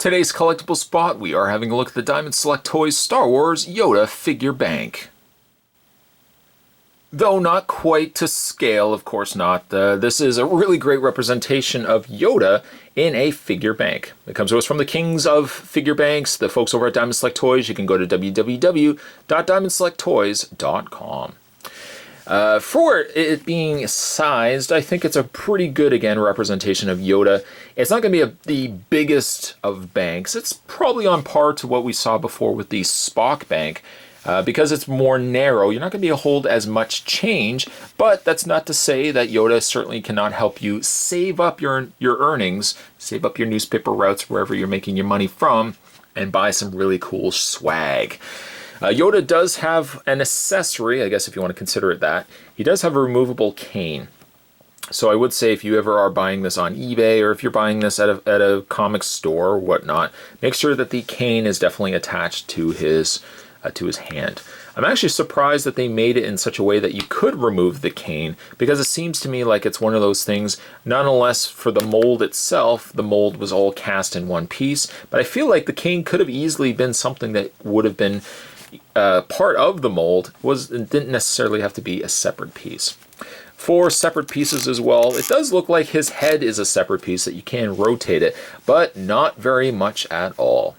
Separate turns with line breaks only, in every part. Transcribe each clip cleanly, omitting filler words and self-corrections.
Today's collectible spot, we are having a look at the Diamond Select Toys Star Wars Yoda figure bank. Though not quite to scale, of course not. This is a really great representation of Yoda in a figure bank. It comes to us from the kings of figure banks, the folks over at Diamond Select Toys. You can go to www.diamondselecttoys.com. For it being sized, I think it's a pretty good, again, representation of Yoda. It's not going to be the biggest of banks. It's probably on par to what we saw before with the Spock bank. Because it's more narrow, you're not going to be able to hold as much change, but that's not to say that Yoda certainly cannot help you save up your earnings, save up your newspaper routes wherever you're making your money from, and buy some really cool swag. Yoda does have an accessory, I guess if you want to consider it that. He does have a removable cane. So I would say if you ever are buying this on eBay or if you're buying this at a comic store or whatnot, make sure that the cane is definitely attached to his hand. I'm actually surprised that they made it in such a way that you could remove the cane, because it seems to me like it's one of those things, nonetheless for the mold itself, the mold was all cast in one piece, but I feel like the cane could have easily been something that would have been part of the mold, it didn't necessarily have to be a separate piece. For separate pieces as well, it does look like his head is a separate piece that you can rotate it, but not very much at all.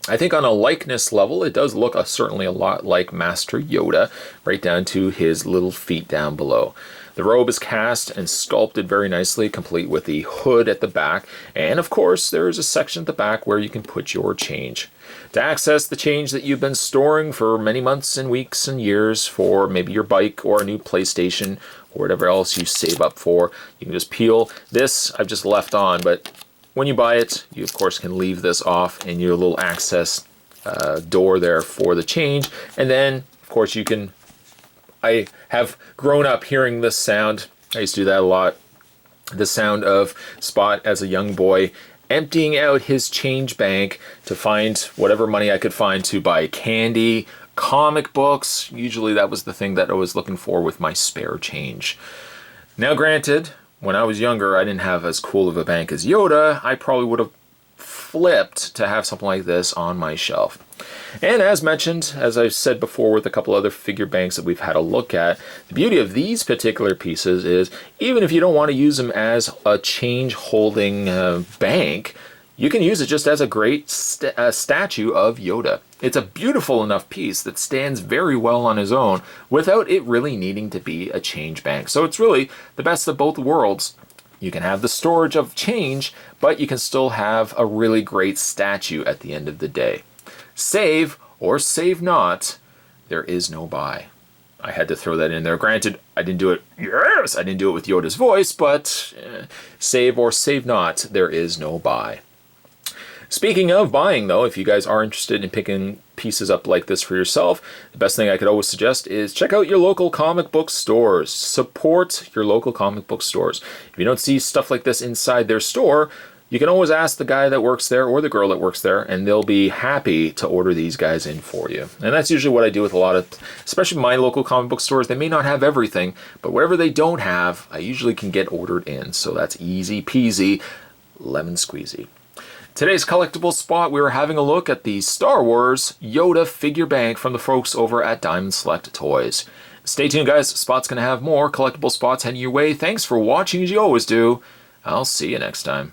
I think on a likeness level, it does look certainly a lot like Master Yoda, right down to his little feet down below. The robe is cast and sculpted very nicely, complete with the hood at the back, and of course there is a section at the back where you can put your change. To access the change that you've been storing for many months and weeks and years for maybe your bike or a new PlayStation or whatever else you save up for, you can just peel. This I've just left on, but when you buy it, you of course can leave this off in your little access door there for the change. And then, of course, you can... I have grown up hearing this sound. I used to do that a lot. The sound of Spot as a young boy emptying out his change bank to find whatever money I could find to buy candy, comic books. Usually that was the thing that I was looking for with my spare change. Now, granted, when I was younger, I didn't have as cool of a bank as Yoda. I probably would have flipped to have something like this on my shelf. And as mentioned, as I've said before with a couple other figure banks that we've had a look at, the beauty of these particular pieces is even if you don't want to use them as a change holding bank, you can use it just as a great statue of Yoda. It's a beautiful enough piece that stands very well on his own without it really needing to be a change bank. So it's really the best of both worlds. You can have the storage of change, but you can still have a really great statue at the end of the day. Save or save not, there is no buy. I had to throw that in there. Granted, I didn't do it with Yoda's voice, but save or save not, there is no buy. Speaking of buying, though, if you guys are interested in picking pieces up like this for yourself, the best thing I could always suggest is check out your local comic book stores. Support your local comic book stores. If you don't see stuff like this inside their store, you can always ask the guy that works there or the girl that works there, and they'll be happy to order these guys in for you. And that's usually what I do with a lot of, especially my local comic book stores. They may not have everything, but whatever they don't have, I usually can get ordered in. So that's easy peasy, lemon squeezy. Today's collectible spot, we were having a look at the Star Wars Yoda figure bank from the folks over at Diamond Select Toys. Stay tuned, guys. Spot's going to have more collectible spots heading your way. Thanks for watching, as you always do. I'll see you next time.